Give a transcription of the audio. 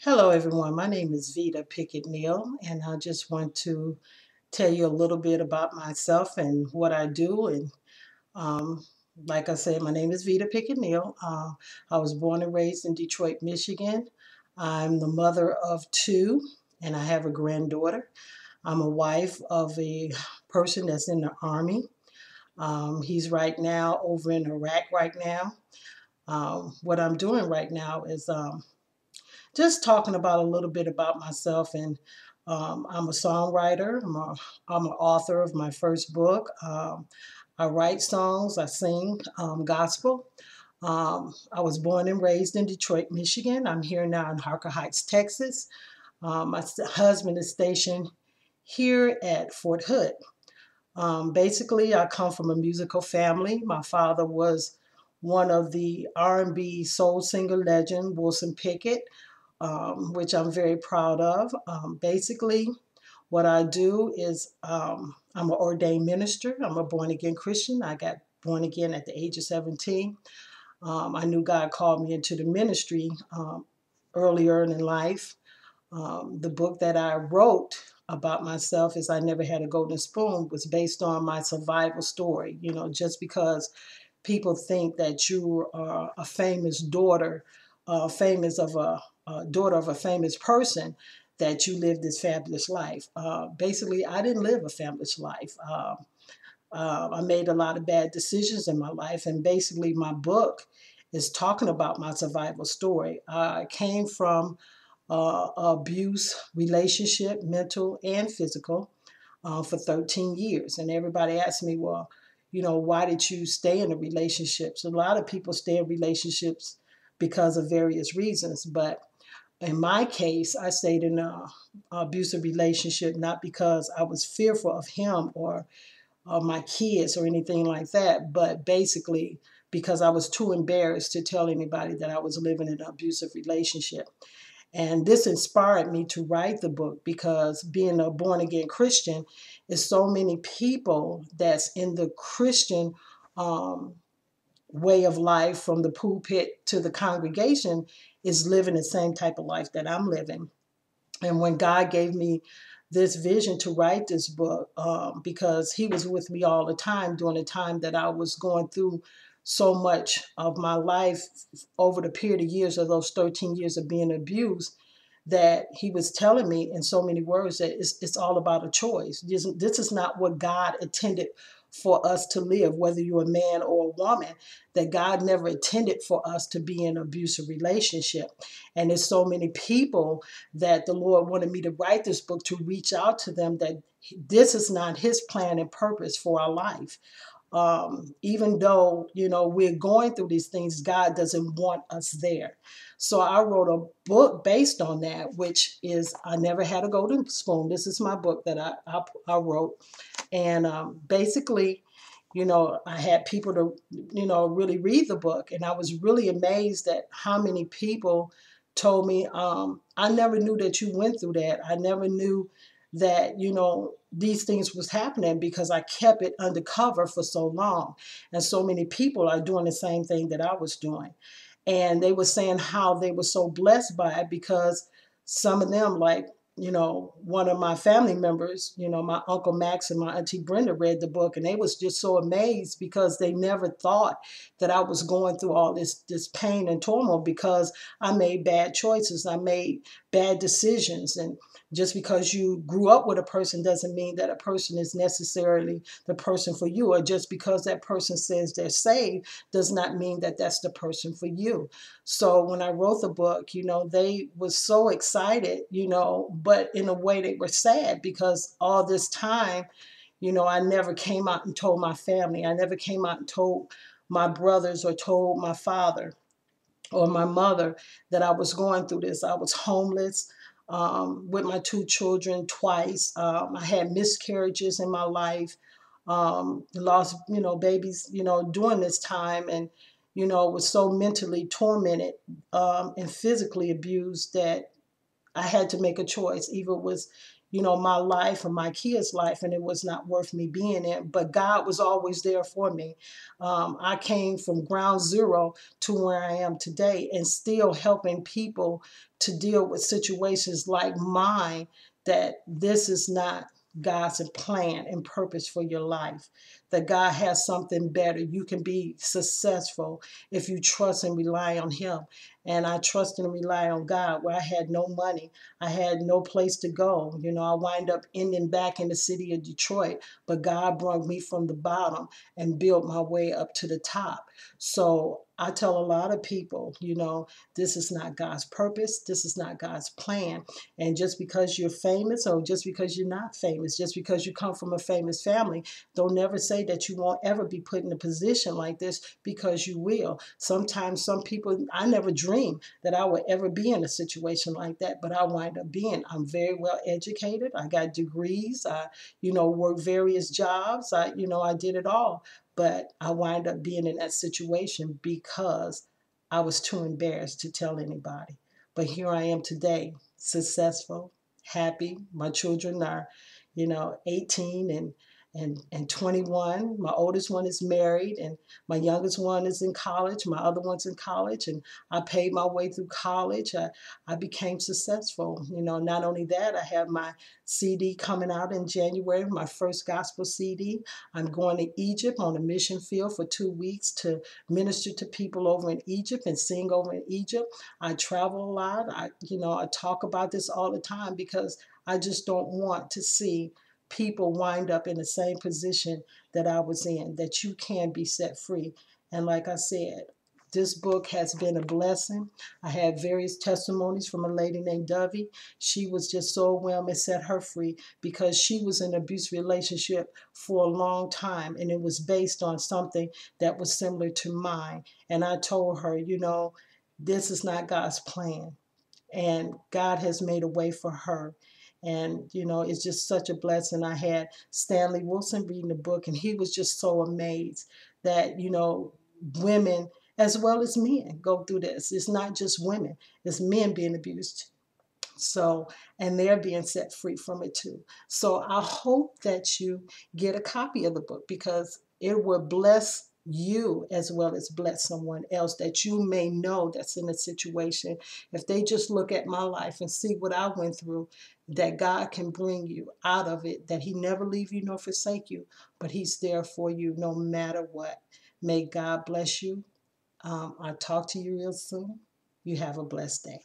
Hello, everyone. My name is Vita Pickett Neal, and I just want to tell you a little bit about myself and what I do. And like I said, my name is Vita Pickett Neal. I was born and raised in Detroit, Michigan. I'm the mother of two, and I have a granddaughter. I'm a wife of a person that's in the Army. He's right now over in Iraq right now. What I'm doing right now is just talking about a little bit about myself. And I'm a songwriter. I'm an author of my first book. I write songs. I sing gospel. I was born and raised in Detroit, Michigan. I'm here now in Harker Heights, Texas. My husband is stationed here at Fort Hood. Basically, I come from a musical family. My father was one of the R&B soul singer legend, Wilson Pickett, which I'm very proud of. Basically, what I do is I'm an ordained minister. I'm a born again Christian. I got born again at the age of 17. I knew God called me into the ministry earlier in life. The book that I wrote about myself is I Never Had a Golden Spoon was based on my survival story. Just because people think that you are a famous daughter, famous of a daughter of a famous person, that you live this fabulous life. Basically, I didn't live a fabulous life. I made a lot of bad decisions in my life, and basically, my book is talking about my survival story. I came from abuse relationship, mental and physical, for 13 years. And everybody asked me, well, why did you stay in a relationship? So a lot of people stay in relationships because of various reasons. But in my case, I stayed in a abusive relationship not because I was fearful of him or my kids or anything like that, but basically because I was too embarrassed to tell anybody that I was living in an abusive relationship. And this inspired me to write the book because being a born again Christian is so many people that's in the Christian um, way of life from the pulpit to the congregation is living the same type of life that I'm living. And when God gave me this vision to write this book, because He was with me all the time during the time that I was going through so much of my life over the period of years of those 13 years of being abused, that He was telling me in so many words that it's all about a choice. This is not what God intended for us to live, whether you're a man or a woman, that God never intended for us to be in an abusive relationship. And there's so many people that the Lord wanted me to write this book to reach out to them that this is not His plan and purpose for our life. Even though we're going through these things, God doesn't want us there. So I wrote a book based on that, which is I Never Had a Golden Spoon. This is my book that I wrote. And basically, I had people to really read the book, and I was really amazed at how many people told me, I never knew that you went through that. I never knew that these things was happening because I kept it undercover for so long. And so many people are doing the same thing that I was doing. And they were saying how they were so blessed by it because some of them, like, one of my family members, my Uncle Max and my Auntie Brenda read the book, and they was just so amazed because they never thought that I was going through all this pain and turmoil because I made bad choices. I made bad decisions. And just because you grew up with a person doesn't mean that a person is necessarily the person for you, or just because that person says they're saved does not mean that that's the person for you. So when I wrote the book, they was so excited, but in a way they were sad because all this time, I never came out and told my family. I never came out and told my brothers or told my father or my mother that I was going through this. I was homeless with my two children twice. I had miscarriages in my life, lost, babies, during this time, and, was so mentally tormented and physically abused that I had to make a choice. Either it was, my life or my kids' life, and it was not worth me being in. But God was always there for me. I came from ground zero to where I am today, and still helping people to deal with situations like mine, that this is not God's plan and purpose for your life, that God has something better. You can be successful if you trust and rely on Him. And I trust and rely on God, where I had no money. I had no place to go. I wind up ending back in the city of Detroit, but God brought me from the bottom and built my way up to the top. So I tell a lot of people, this is not God's purpose. This is not God's plan. And just because you're famous, or just because you're not famous, just because you come from a famous family, don't never say that you won't ever be put in a position like this, because you will. Sometimes some people, I never dreamed that I would ever be in a situation like that, but I wind up being. I'm very well educated. I got degrees. I, work various jobs. I did it all. But I wind up being in that situation because I was too embarrassed to tell anybody. But here I am today, successful, happy. My children are, 18 and 21. My oldest one is married, and my youngest one is in college. My other one's in college, and I paid my way through college. I became successful. Not only that, I have my CD coming out in January, my first gospel CD. I'm going to Egypt on a mission field for 2 weeks to minister to people over in Egypt and sing over in Egypt. I travel a lot. I talk about this all the time, because I just don't want to see people wind up in the same position that I was in, that you can be set free. And like I said, this book has been a blessing. I had various testimonies from a lady named Dovey. She was just so overwhelmed, and set her free, because she was in an abusive relationship for a long time, and it was based on something that was similar to mine. And I told her, this is not God's plan, and God has made a way for her. And, it's just such a blessing. I had Stanley Wilson reading the book, and he was just so amazed that, women as well as men go through this. It's not just women, it's men being abused. So, and they're being set free from it too. So I hope that you get a copy of the book, because it will bless you as well as bless someone else that you may know that's in a situation. If they just look at my life and see what I went through, that God can bring you out of it, that He never leave you nor forsake you, but He's there for you no matter what. May God bless you. I'll talk to you real soon. You have a blessed day.